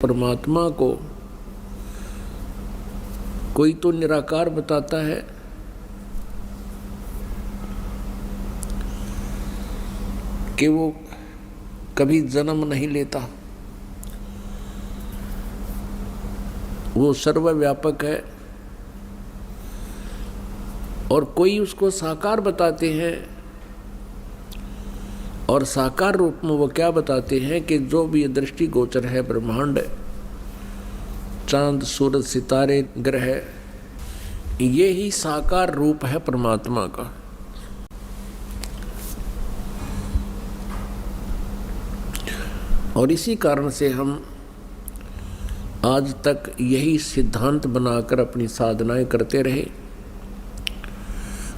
परमात्मा को कोई तो निराकार बताता है, कि वो कभी जन्म नहीं लेता, वो सर्वव्यापक है। और कोई उसको साकार बताते हैं, और साकार रूप में वो क्या बताते हैं कि जो भी दृष्टि गोचर है ब्रह्मांड, चांद सूरज सितारे ग्रह, ये ही साकार रूप है परमात्मा का। और इसी कारण से हम आज तक यही सिद्धांत बनाकर अपनी साधनाएं करते रहे।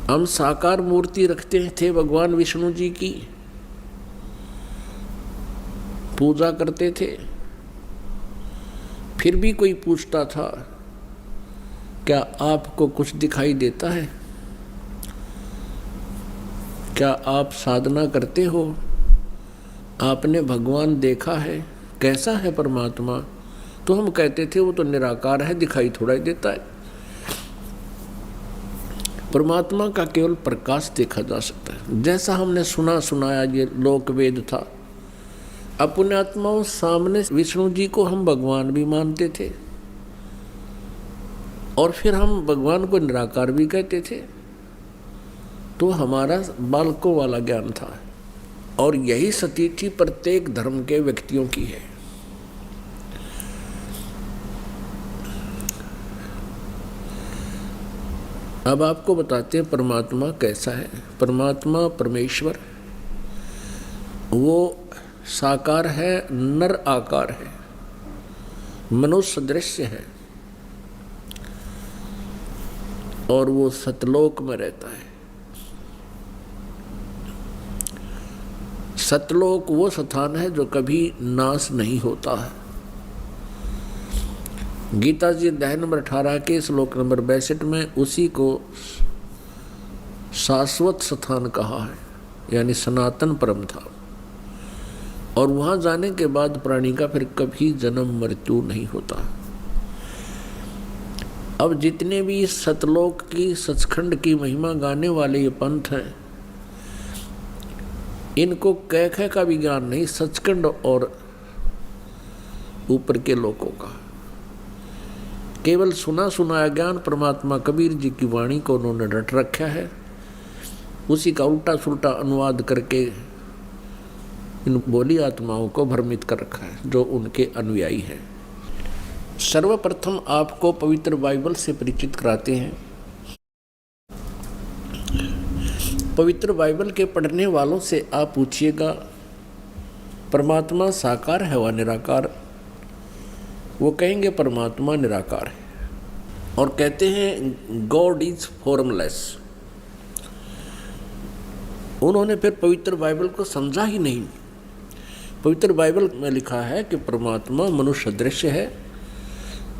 हम साकार मूर्ति रखते थे, भगवान विष्णु जी की पूजा करते थे। फिर भी कोई पूछता था, क्या आपको कुछ दिखाई देता है? क्या आप साधना करते हो? आपने भगवान देखा है? कैसा है परमात्मा? तो हम कहते थे वो तो निराकार है, दिखाई थोड़ा ही देता है। परमात्मा का केवल प्रकाश देखा जा सकता है। जैसा हमने सुना सुनाया ये लोक वेद था। अपने आत्माओं सामने विष्णु जी को हम भगवान भी मानते थे, और फिर हम भगवान को निराकार भी कहते थे। तो हमारा बालकों वाला ज्ञान था, और यही स्थिति प्रत्येक धर्म के व्यक्तियों की है। अब आपको बताते हैं परमात्मा कैसा है। परमात्मा परमेश्वर वो साकार है, नर आकार है, मनुष्य दृश्य है, और वो सतलोक में रहता है। सतलोक वो स्थान है जो कभी नाश नहीं होता है। गीता जी अध्याय नंबर 18 के श्लोक नंबर 62 में उसी को शाश्वत स्थान कहा है, यानी सनातन परम था। और वहां जाने के बाद प्राणी का फिर कभी जन्म मृत्यु नहीं होता। अब जितने भी सतलोक की सचखंड की महिमा गाने वाले ये पंथ हैं, इनको कह का भी ज्ञान नहीं, सचखंड और ऊपर के लोकों का केवल सुना सुनाया ज्ञान परमात्मा कबीर जी की वाणी को उन्होंने रट रखा है। उसी का उल्टा सुल्टा अनुवाद करके इन बोली आत्माओं को भ्रमित कर रखा है, जो उनके अनुयायी हैं। सर्वप्रथम आपको पवित्र बाइबल से परिचित कराते हैं। पवित्र बाइबल के पढ़ने वालों से आप पूछिएगा परमात्मा साकार है व निराकार? वो कहेंगे परमात्मा निराकार है, और कहते हैं गॉड इज फॉर्मलेस। उन्होंने फिर पवित्र बाइबल को समझा ही नहीं। पवित्र बाइबल में लिखा है कि परमात्मा मनुष्य दृश्य है,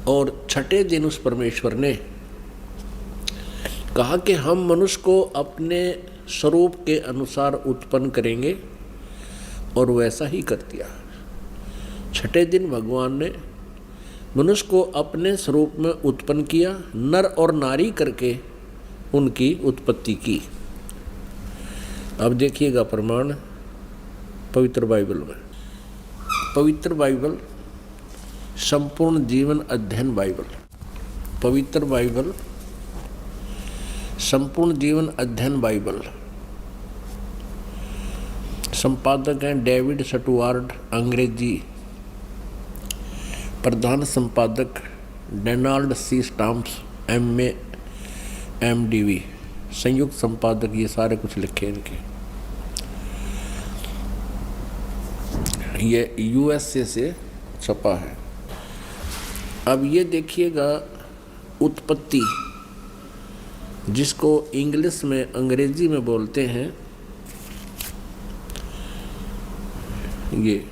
और छठे दिन उस परमेश्वर ने कहा कि हम मनुष्य को अपने स्वरूप के अनुसार उत्पन्न करेंगे, और वैसा ही कर दिया। छठे दिन भगवान ने मनुष्य को अपने स्वरूप में उत्पन्न किया, नर और नारी करके उनकी उत्पत्ति की। अब देखिएगा प्रमाण पवित्र बाइबल में। पवित्र बाइबल संपूर्ण जीवन अध्ययन बाइबल, पवित्र बाइबल संपूर्ण जीवन अध्ययन बाइबल। संपादक हैं डेविड स्टुअर्ट, अंग्रेजी। प्रधान संपादक Donald C Stamps, MA MDV। संयुक्त संपादक ये सारे कुछ लिखे इनके। ये USA से छपा है। अब ये देखिएगा उत्पत्ति, जिसको इंग्लिश में अंग्रेजी में बोलते हैं ये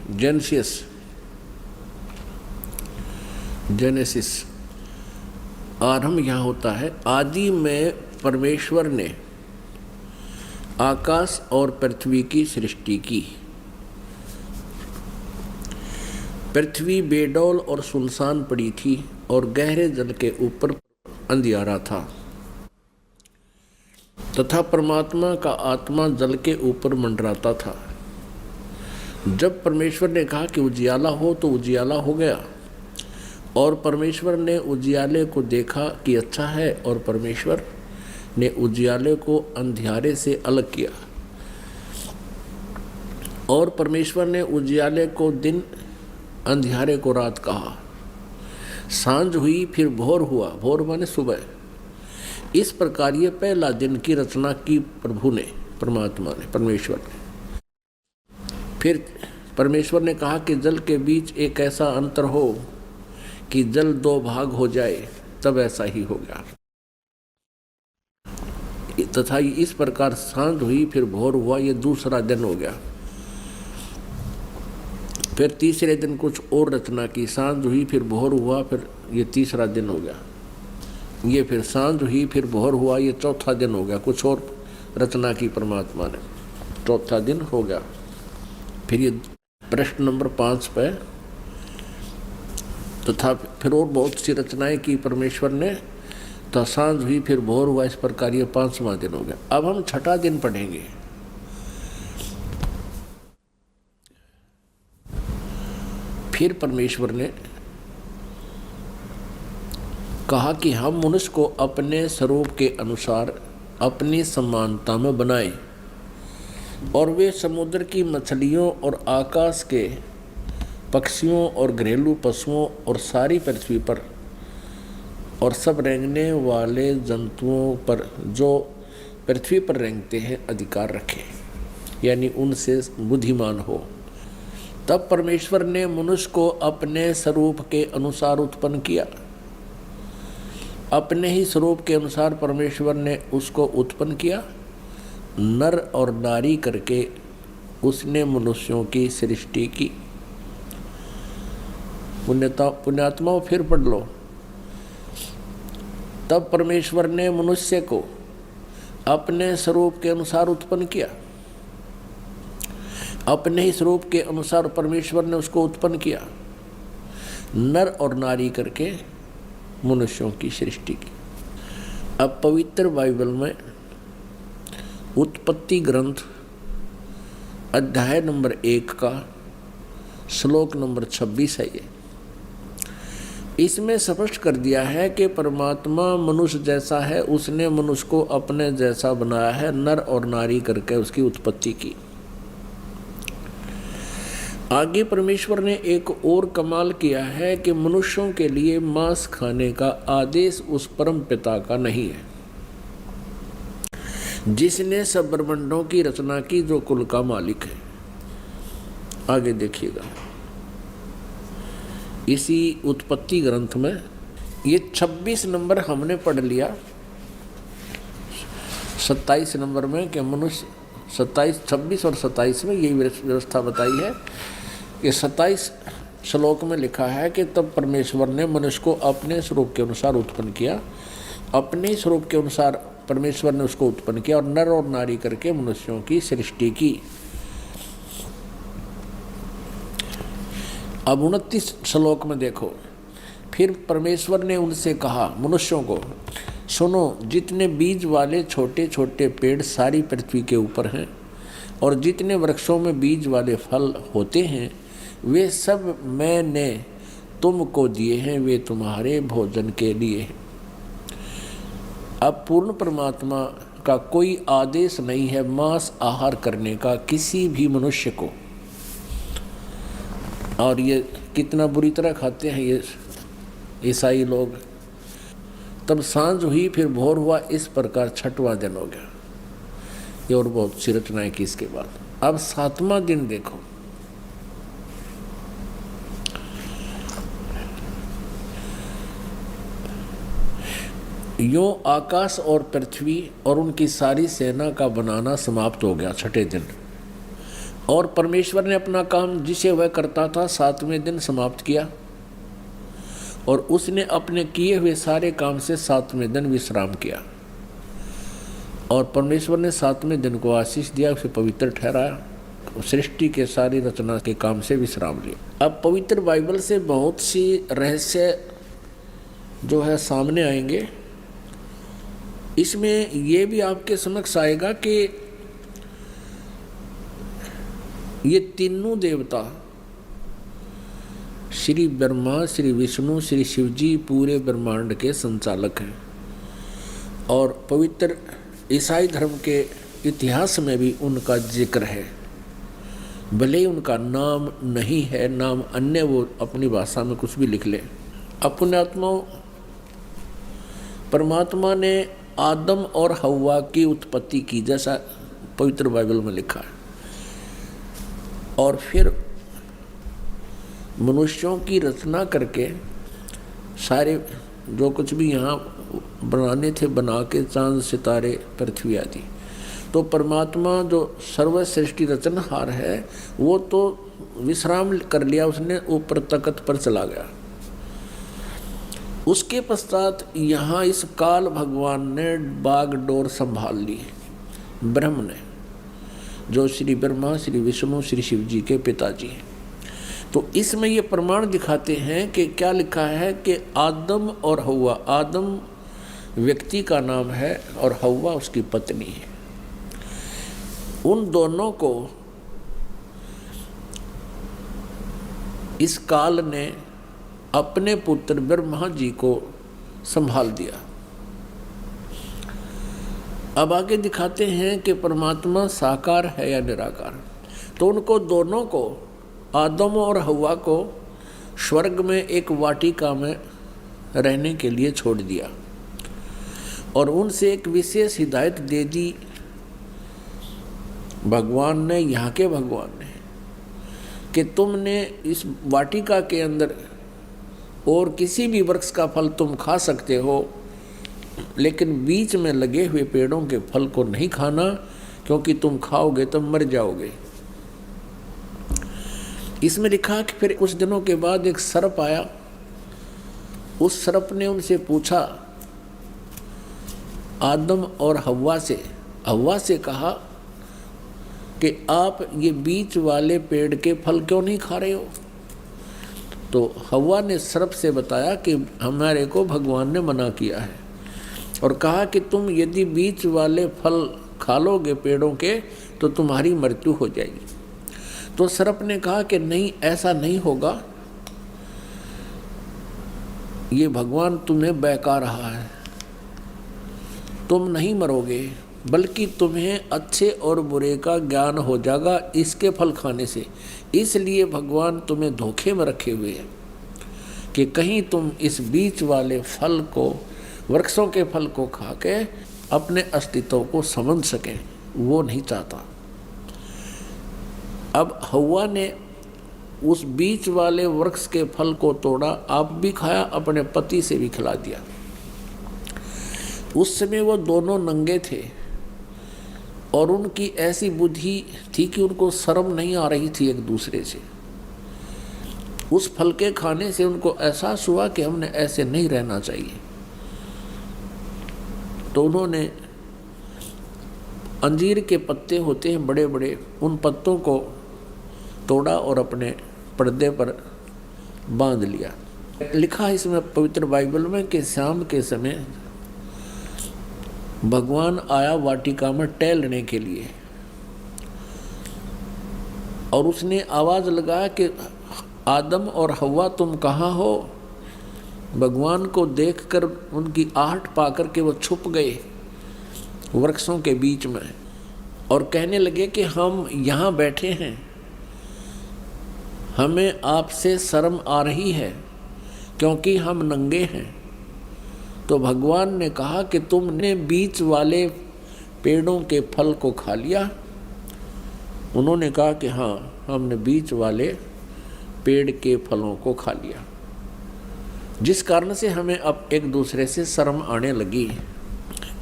जेनेसिस। आरंभ यहाँ होता है। आदि में परमेश्वर ने आकाश और पृथ्वी की सृष्टि की। पृथ्वी बेडौल और सुनसान पड़ी थी और गहरे जल के ऊपर अंधियारा था तथा परमात्मा का आत्मा जल के ऊपर मंडराता था। जब परमेश्वर ने कहा कि उजियाला हो तो उजियाला हो गया, और परमेश्वर ने उजियाले को देखा कि अच्छा है, और परमेश्वर ने उजियाले को अंधियारे से अलग किया। और परमेश्वर ने उजियाले को दिन, अंधियारे को रात कहा। सांझ हुई फिर भोर हुआ, भोर माने सुबह। इस प्रकार ये पहला दिन की रचना की प्रभु ने, परमात्मा ने, परमेश्वर ने। फिर परमेश्वर ने कहा कि जल के बीच एक ऐसा अंतर हो कि जल दो भाग हो जाए, तब ऐसा ही हो गया। तथा इस प्रकार सांझ हुई फिर भोर हुआ, ये दूसरा दिन हो गया। फिर तीसरे दिन कुछ और रचना की, सांझ हुई फिर भोर हुआ, फिर ये तीसरा दिन हो गया। ये फिर सांझ हुई फिर भोर हुआ, ये चौथा दिन हो गया। कुछ और रचना की परमात्मा ने, चौथा दिन हो गया। फिर ये प्रश्न नंबर 5 पे, तथा फिर और बहुत सी रचनाएं की परमेश्वर ने, तो सांझ हुई फिर भोर हुआ, इस प्रकार ये 5वां दिन हो गया। अब हम 6ठा दिन पढ़ेंगे। फिर परमेश्वर ने कहा कि हम मनुष्य को अपने स्वरूप के अनुसार अपनी समानता में बनाएं, और वे समुद्र की मछलियों और आकाश के पक्षियों और घरेलू पशुओं और सारी पृथ्वी पर और सब रेंगने वाले जंतुओं पर जो पृथ्वी पर रेंगते हैं अधिकार रखें, यानी उनसे बुद्धिमान हो। तब परमेश्वर ने मनुष्य को अपने स्वरूप के अनुसार उत्पन्न किया। अपने ही स्वरूप के अनुसार परमेश्वर ने उसको उत्पन्न किया, नर और नारी करके उसने मनुष्यों की सृष्टि की। पुण्यात्माओं फिर पढ़ लो। तब परमेश्वर ने मनुष्य को अपने स्वरूप के अनुसार उत्पन्न किया। अपने ही स्वरूप के अनुसार परमेश्वर ने उसको उत्पन्न किया, नर और नारी करके मनुष्यों की सृष्टि की। अब पवित्र बाइबल में उत्पत्ति ग्रंथ अध्याय नंबर 1 का श्लोक नंबर 26 है। ये इसमें स्पष्ट कर दिया है कि परमात्मा मनुष्य जैसा है, उसने मनुष्य को अपने जैसा बनाया है, नर और नारी करके उसकी उत्पत्ति की। आगे परमेश्वर ने एक और कमाल किया है कि मनुष्यों के लिए मांस खाने का आदेश उस परम पिता का नहीं है जिसने सब ब्रह्मांडों की रचना की, जो कुल का मालिक है। आगे देखिएगा, इसी उत्पत्ति ग्रंथ में ये 26 नंबर हमने पढ़ लिया। 27 नंबर में कि मनुष्य 26 और 27 में यही व्यवस्था बताई है कि 27 श्लोक में लिखा है कि तब परमेश्वर ने मनुष्य को अपने स्वरूप के अनुसार उत्पन्न किया। अपने स्वरूप के अनुसार परमेश्वर ने उसको उत्पन्न किया और नर और नारी करके मनुष्यों की सृष्टि की। अब 29 श्लोक में देखो, फिर परमेश्वर ने उनसे कहा, मनुष्यों को, सुनो, जितने बीज वाले छोटे छोटे पेड़ सारी पृथ्वी के ऊपर हैं और जितने वृक्षों में बीज वाले फल होते हैं, वे सब मैंने तुमको दिए हैं, वे तुम्हारे भोजन के लिए हैं। अब पूर्ण परमात्मा का कोई आदेश नहीं है मांस आहार करने का किसी भी मनुष्य को, और ये कितना बुरी तरह खाते हैं ये ईसाई लोग। तब सांझ हुई फिर भोर हुआ, इस प्रकार 6वां दिन हो गया। ये और बहुत सी रचनाएं की इसके बाद। अब 7वां दिन देखो, यूं आकाश और पृथ्वी और उनकी सारी सेना का बनाना समाप्त हो गया 6ठे दिन, और परमेश्वर ने अपना काम जिसे वह करता था 7वें दिन समाप्त किया, और उसने अपने किए हुए सारे काम से 7वें दिन विश्राम किया। और परमेश्वर ने 7वें दिन को आशीष दिया, उसे पवित्र ठहराया। सृष्टि के सारी रचना के काम से विश्राम लिया। अब पवित्र बाइबल से बहुत सी रहस्य जो है सामने आएंगे। इसमें ये भी आपके समक्ष आएगा कि ये तीनों देवता श्री ब्रह्मा, श्री विष्णु, श्री शिव जी पूरे ब्रह्मांड के संचालक हैं। और पवित्र ईसाई धर्म के इतिहास में भी उनका जिक्र है, भले ही उनका नाम नहीं है, नाम अन्य वो अपनी भाषा में कुछ भी लिख ले। अपने आत्माओं, परमात्मा ने आदम और हव्वा की उत्पत्ति की, जैसा पवित्र बाइबल में लिखा है, और फिर मनुष्यों की रचना करके सारे जो कुछ भी यहाँ बनाने थे बना के, चांद सितारे पृथ्वी आदि। तो परमात्मा जो सर्वश्रेष्ठी रचनहार है वो तो विश्राम कर लिया, उसने ऊपर तख्त पर चला गया। उसके पश्चात यहाँ इस काल भगवान ने बागडोर संभाल ली, ब्रह्म ने, जो श्री ब्रह्मा, श्री विष्णु, श्री शिव जी के पिताजी हैं। तो इसमें ये प्रमाण दिखाते हैं कि क्या लिखा है कि आदम और हव्वा, आदम व्यक्ति का नाम है और हव्वा उसकी पत्नी है, उन दोनों को इस काल ने अपने पुत्र ब्रह्मा जी को संभाल दिया। अब आगे दिखाते हैं कि परमात्मा साकार है या निराकार। तो उनको दोनों को, आदम और हव्वा को, स्वर्ग में एक वाटिका में रहने के लिए छोड़ दिया और उनसे एक विशेष हिदायत दे दी भगवान ने, यहाँ के भगवान ने, कि तुमने इस वाटिका के अंदर और किसी भी वृक्ष का फल तुम खा सकते हो, लेकिन बीच में लगे हुए पेड़ों के फल को नहीं खाना, क्योंकि तुम खाओगे तो मर जाओगे। इसमें लिखा कि फिर कुछ दिनों के बाद एक सर्प आया। उस सर्प ने उनसे पूछा, आदम और हव्वा से कहा कि आप ये बीच वाले पेड़ के फल क्यों नहीं खा रहे हो? तो हव्वा ने सर्प से बताया कि हमारे को भगवान ने मना किया है और कहा कि तुम यदि बीच वाले फल खा लोगे पेड़ों के तो तुम्हारी मृत्यु हो जाएगी। तो सर्प ने कहा कि नहीं, ऐसा नहीं होगा, ये भगवान तुम्हें बहका रहा है, तुम नहीं मरोगे, बल्कि तुम्हें अच्छे और बुरे का ज्ञान हो जाएगा इसके फल खाने से। इसलिए भगवान तुम्हें धोखे में रखे हुए हैं कि कहीं तुम इस बीच वाले फल को, वृक्षों के फल को खा के अपने अस्तित्व को समझ सकें, वो नहीं चाहता। अब हव्वा ने उस बीच वाले वृक्ष के फल को तोड़ा, आप भी खाया, अपने पति से भी खिला दिया। उस समय वो दोनों नंगे थे और उनकी ऐसी बुद्धि थी कि उनको शर्म नहीं आ रही थी एक दूसरे से। उस फल के खाने से उनको एहसास हुआ कि हमने ऐसे नहीं रहना चाहिए। तो उन्होंने अंजीर के पत्ते होते हैं बड़े बड़े, उन पत्तों को तोड़ा और अपने पर्दे पर बांध लिया। लिखा है इसमें पवित्र बाइबल में कि शाम के समय भगवान आया वाटिका में टहलने के लिए और उसने आवाज़ लगाया कि आदम और हव्वा तुम कहाँ हो? भगवान को देखकर उनकी आहट पाकर के वो छुप गए वृक्षों के बीच में और कहने लगे कि हम यहाँ बैठे हैं, हमें आपसे शर्म आ रही है क्योंकि हम नंगे हैं। तो भगवान ने कहा कि तुमने बीच वाले पेड़ों के फल को खा लिया? उन्होंने कहा कि हाँ, हमने बीच वाले पेड़ के फलों को खा लिया, जिस कारण से हमें अब एक दूसरे से शर्म आने लगी।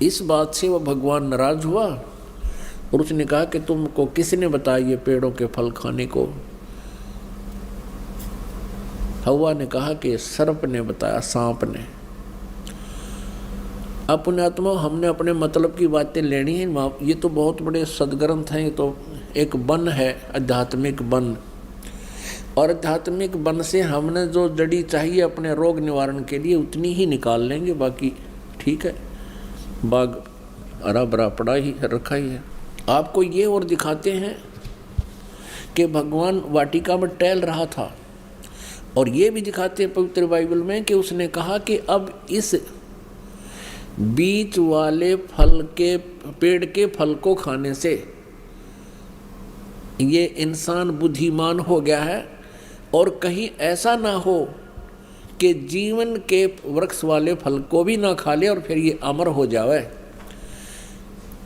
इस बात से वह भगवान नाराज हुआ और उसने कहा कि तुमको किसने बताया ये पेड़ों के फल खाने को? हव्वा ने कहा कि सर्प ने बताया, सांप ने। अपने आत्मा, हमने अपने मतलब की बातें लेनी है। ये तो बहुत बड़े सदग्रंथ हैं, ये तो एक वन है, आध्यात्मिक वन, और आध्यात्मिक वन से हमने जो जड़ी चाहिए अपने रोग निवारण के लिए उतनी ही निकाल लेंगे, बाकी ठीक है, बाग हरा भरा पड़ा ही रखा ही है। आपको ये और दिखाते हैं कि भगवान वाटिका में टहल रहा था, और ये भी दिखाते हैं पवित्र बाइबल में कि उसने कहा कि अब इस बीच वाले फल के पेड़ के फल को खाने से ये इंसान बुद्धिमान हो गया है, और कहीं ऐसा ना हो कि जीवन के वृक्ष वाले फल को भी ना खा ले और फिर ये अमर हो जावे।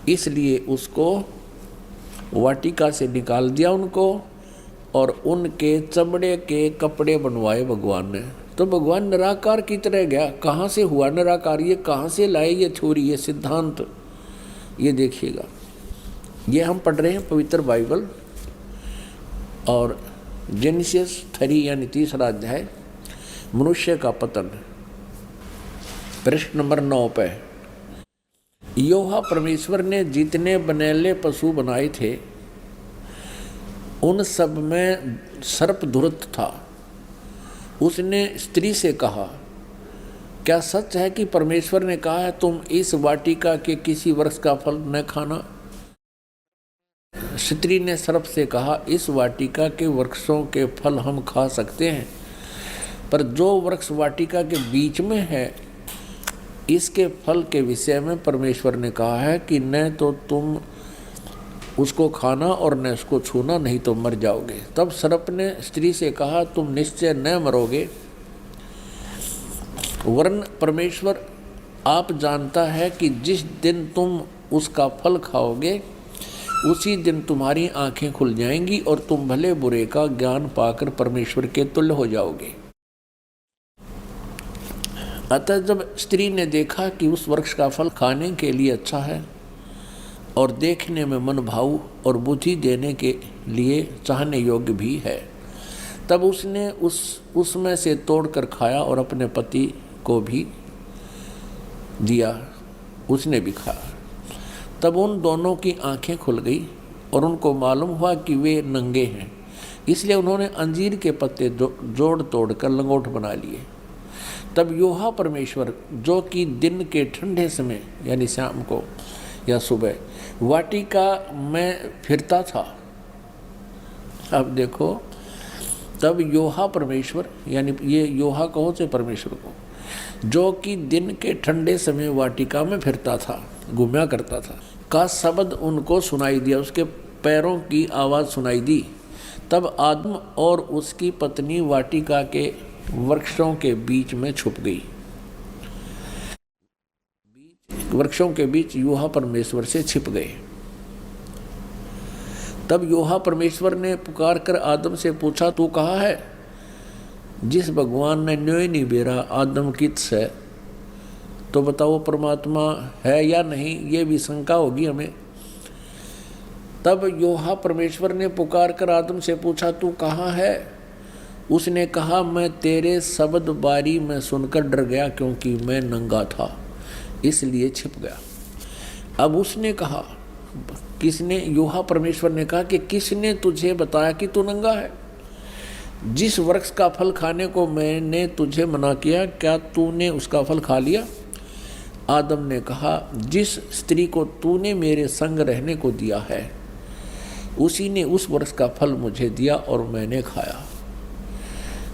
इसलिए उसको वाटिका से निकाल दिया उनको, और उनके चमड़े के कपड़े बनवाए भगवान ने। तो भगवान निराकार की तरह गया। कहाँ से हुआ निराकार, ये कहाँ से लाए ये थ्योरी, ये सिद्धांत, ये देखिएगा। ये हम पढ़ रहे हैं पवित्र बाइबल, और जेनेसिस 3 यानी 3रा अध्याय, मनुष्य का पतन, पृष्ठ नंबर 9 पे। यहोवा परमेश्वर ने जितने बनेले पशु बनाए थे उन सब में सर्प धूर्त था। उसने स्त्री से कहा, क्या सच है कि परमेश्वर ने कहा है तुम इस वाटिका के किसी वृक्ष का फल न खाना? स्त्री ने सर्प से कहा, इस वाटिका के वृक्षों के फल हम खा सकते हैं, पर जो वृक्ष वाटिका के बीच में है इसके फल के विषय में परमेश्वर ने कहा है कि न तो तुम उसको खाना और न उसको छूना, नहीं तो मर जाओगे। तब सर्प ने स्त्री से कहा, तुम निश्चय न मरोगे, वरन परमेश्वर आप जानता है कि जिस दिन तुम उसका फल खाओगे उसी दिन तुम्हारी आंखें खुल जाएंगी और तुम भले बुरे का ज्ञान पाकर परमेश्वर के तुल्य हो जाओगे। अतः जब स्त्री ने देखा कि उस वृक्ष का फल खाने के लिए अच्छा है और देखने में मन भाऊ और बुद्धि देने के लिए चाहने योग्य भी है, तब उसने उसमें से तोड़कर खाया और अपने पति को भी दिया, उसने भी खाया। तब उन दोनों की आंखें खुल गई और उनको मालूम हुआ कि वे नंगे हैं, इसलिए उन्होंने अंजीर के पत्ते जोड़ तोड़ कर लंगोट बना लिए। तब यहोवा परमेश्वर, जो कि दिन के ठंडे समय यानी शाम को या सुबह वाटिका में फिरता था, अब देखो, तब यहोवा परमेश्वर, यानी ये यहोवा कहो से परमेश्वर को, जो कि दिन के ठंडे समय वाटिका में फिरता था, घूमया करता था, का शब्द उनको सुनाई दिया, उसके पैरों की आवाज़ सुनाई दी। तब आदम और उसकी पत्नी वाटिका के वृक्षों के बीच में छुप गई। वृक्षों के बीच यहोवा परमेश्वर से छिप गए। तब यहोवा परमेश्वर ने पुकार कर आदम से पूछा, तू कहाँ है? जिस भगवान ने न्योय नहीं बेरा आदम कित से, तो बताओ परमात्मा है या नहीं, ये भी शंका होगी हमें। तब यहोवा परमेश्वर ने पुकार कर आदम से पूछा, तू कहाँ है? उसने कहा, मैं तेरे शब्द बारी में सुनकर डर गया, क्योंकि मैं नंगा था इसलिए छिप गया। अब उसने कहा, किसने? यहोवा परमेश्वर ने कहा कि किसने तुझे बताया कि तू नंगा है? जिस वृक्ष का फल खाने को मैंने तुझे मना किया, क्या तूने उसका फल खा लिया? आदम ने कहा, जिस स्त्री को तूने मेरे संग रहने को दिया है उसी ने उस वृक्ष का फल मुझे दिया और मैंने खाया।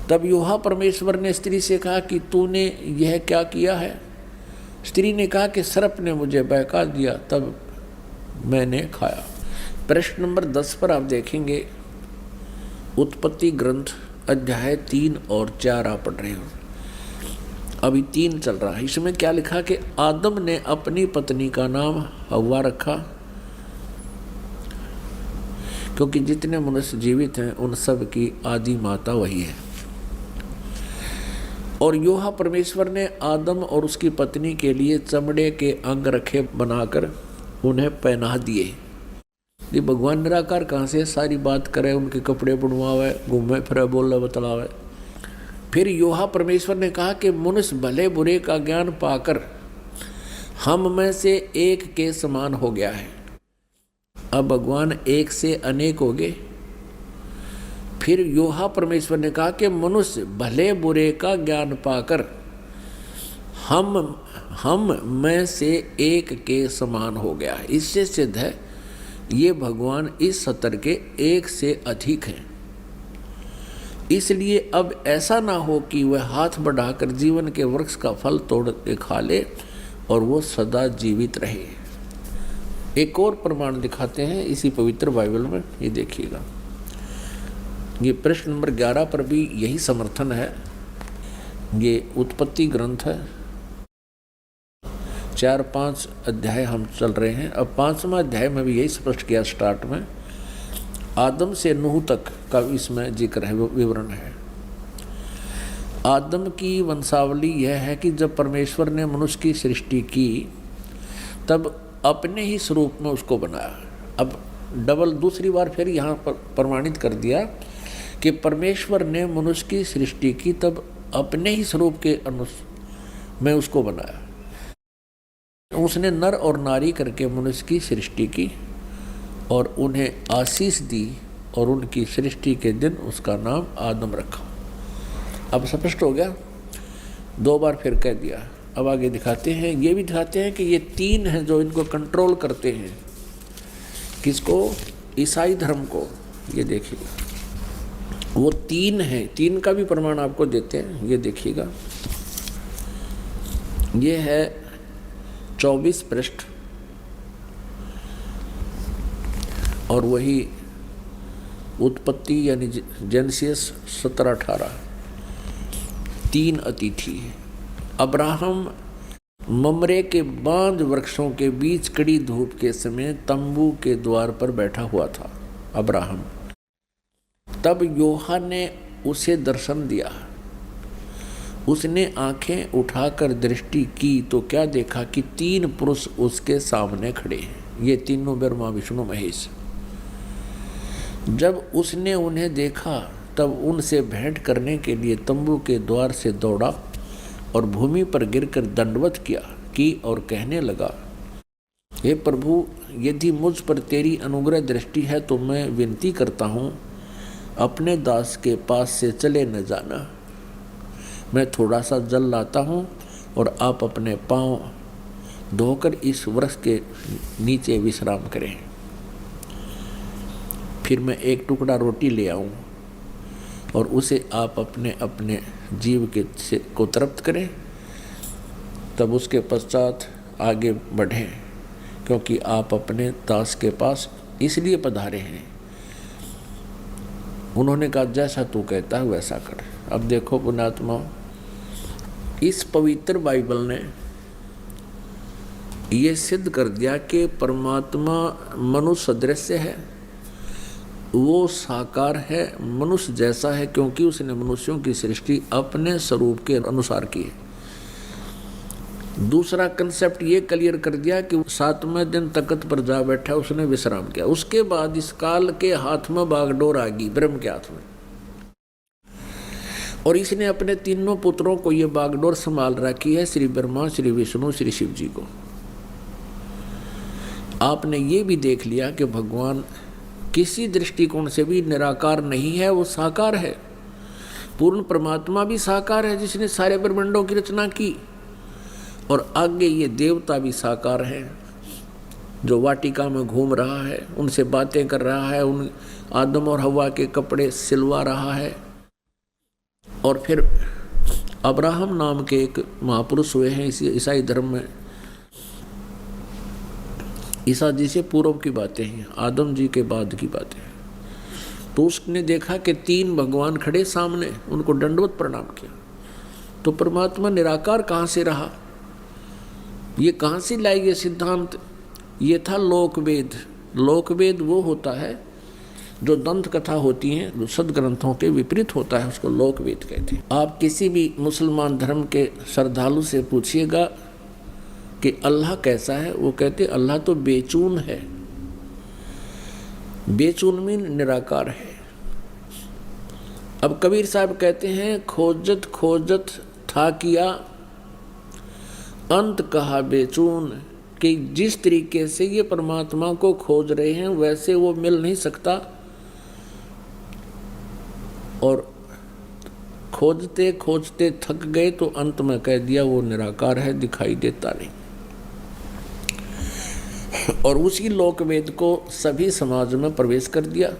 तब यहोवा परमेश्वर ने स्त्री से कहा कि तूने यह क्या किया है? स्त्री ने कहा कि सर्प ने मुझे बहका दिया, तब मैंने खाया। प्रश्न नंबर 10 पर आप देखेंगे, उत्पत्ति ग्रंथ अध्याय 3 और 4 आप पढ़ रहे हो, अभी 3 चल रहा है। इसमें क्या लिखा कि आदम ने अपनी पत्नी का नाम हव्वा रखा, क्योंकि जितने मनुष्य जीवित हैं उन सब की आदि माता वही है। और यहोवा परमेश्वर ने आदम और उसकी पत्नी के लिए चमड़े के अंग रखे बनाकर उन्हें पहना दिए। ये भगवान निराकार कहाँ से सारी बात करे, उनके कपड़े बनवावे, घूमे फिरे, बोले बतलावे। फिर यहोवा परमेश्वर ने कहा कि मनुष्य भले बुरे का ज्ञान पाकर हम में से एक के समान हो गया है। अब भगवान एक से अनेक हो गए। फिर योहा परमेश्वर ने कहा कि मनुष्य भले बुरे का ज्ञान पाकर हम में से एक के समान हो गया। इससे सिद्ध है ये भगवान इस सतर के एक से अधिक हैं। इसलिए अब ऐसा ना हो कि वह हाथ बढ़ाकर जीवन के वृक्ष का फल तोड़ के खा ले और वो सदा जीवित रहे। एक और प्रमाण दिखाते हैं इसी पवित्र बाइबल में, ये देखिएगा। ये प्रश्न नंबर 11 पर भी यही समर्थन है। ये उत्पत्ति ग्रंथ है, 4-5 अध्याय हम चल रहे हैं। अब 5वां अध्याय में भी यही स्पष्ट किया स्टार्ट में, आदम से नूह तक का इसमें जिक्र है, विवरण है। आदम की वंशावली यह है कि जब परमेश्वर ने मनुष्य की सृष्टि की तब अपने ही स्वरूप में उसको बनाया। अब डबल दूसरी बार फिर यहाँ पर प्रमाणित कर दिया कि परमेश्वर ने मनुष्य की सृष्टि की तब अपने ही स्वरूप के में उसको बनाया। उसने नर और नारी करके मनुष्य की सृष्टि की और उन्हें आशीष दी और उनकी सृष्टि के दिन उसका नाम आदम रखा। अब स्पष्ट हो गया, 2 बार फिर कह दिया। अब आगे दिखाते हैं, ये भी दिखाते हैं कि ये 3 हैं जो इनको कंट्रोल करते हैं। किसको? ईसाई धर्म को। ये देखिएगा, वो 3 हैं। 3 का भी प्रमाण आपको देते हैं, ये देखिएगा। ये है 24 पृष्ठ और वही उत्पत्ति यानी जेनेसिस 17-18। 3 अतिथि। अब्राहम ममरे के बांज वृक्षों के बीच कड़ी धूप के समय तंबू के द्वार पर बैठा हुआ था। अब्राहम। तब योहा ने उसे दर्शन दिया। उसने आंखें उठाकर दृष्टि की तो क्या देखा कि 3 पुरुष उसके सामने खड़े हैं। ये तीनों ब्रह्मा विष्णु महेश। जब उसने उन्हें देखा तब उनसे भेंट करने के लिए तंबू के द्वार से दौड़ा और भूमि पर गिरकर दंडवत की और कहने लगा, हे प्रभु, यदि मुझ पर तेरी अनुग्रह दृष्टि है तो मैं विनती करता हूँ, अपने दास के पास से चले न जाना। मैं थोड़ा सा जल लाता हूँ और आप अपने पाँव धोकर इस वृक्ष के नीचे विश्राम करें। फिर मैं एक टुकड़ा रोटी ले आऊँ और उसे आप अपने अपने जीव को तृप्त करें, तब उसके पश्चात आगे बढ़ें, क्योंकि आप अपने दास के पास इसलिए पधारे हैं। उन्होंने कहा, जैसा तू कहता है वैसा कर। अब देखो पुण्यात्मा, इस पवित्र बाइबल ने ये सिद्ध कर दिया कि परमात्मा मनुष्य सदृश्य है, वो साकार है, मनुष्य जैसा है, क्योंकि उसने मनुष्यों की सृष्टि अपने स्वरूप के अनुसार की है। दूसरा कंसेप्ट ये क्लियर कर दिया कि 7वें दिन तख्त पर जा बैठा, उसने विश्राम किया। उसके बाद इस काल के हाथ में बागडोर आ गई, ब्रह्म के हाथ में, और इसने अपने तीनों पुत्रों को ये बागडोर संभाल रखी है, श्री ब्रह्मा, श्री विष्णु, श्री शिव जी को। आपने ये भी देख लिया कि भगवान किसी दृष्टिकोण से भी निराकार नहीं है, वो साकार है। पूर्ण परमात्मा भी साकार है जिसने सारे ब्रह्मांडों की रचना की, और आगे ये देवता भी साकार है जो वाटिका में घूम रहा है, उनसे बातें कर रहा है, उन आदम और हवा के कपड़े सिलवा रहा है। और फिर अब्राहम नाम के एक महापुरुष हुए हैं इसी ईसाई धर्म में। ईसा जी से पूर्व की बातें हैं, आदम जी के बाद की बातें हैं। तो उसने देखा कि 3 भगवान खड़े सामने, उनको दंडवत प्रणाम किया। तो परमात्मा निराकार कहाँ से रहा? ये कहाँ से लाई ये सिद्धांत? ये था लोकवेद। लोकवेद वो होता है जो दंत कथा होती हैं, जो सदग्रंथों के विपरीत होता है, उसको लोकवेद कहते हैं। आप किसी भी मुसलमान धर्म के श्रद्धालु से पूछिएगा कि अल्लाह कैसा है, वो कहते अल्लाह तो बेचून है। बेचून मीन निराकार है। अब कबीर साहब कहते हैं, खोजत खोजत था किया, अंत कहा बेचून, कि जिस तरीके से ये परमात्मा को खोज रहे हैं वैसे वो मिल नहीं सकता, और खोजते खोजते थक गए तो अंत में कह दिया वो निराकार है, दिखाई देता नहीं। और उसी लोकवेद को सभी समाज में प्रवेश कर दिया।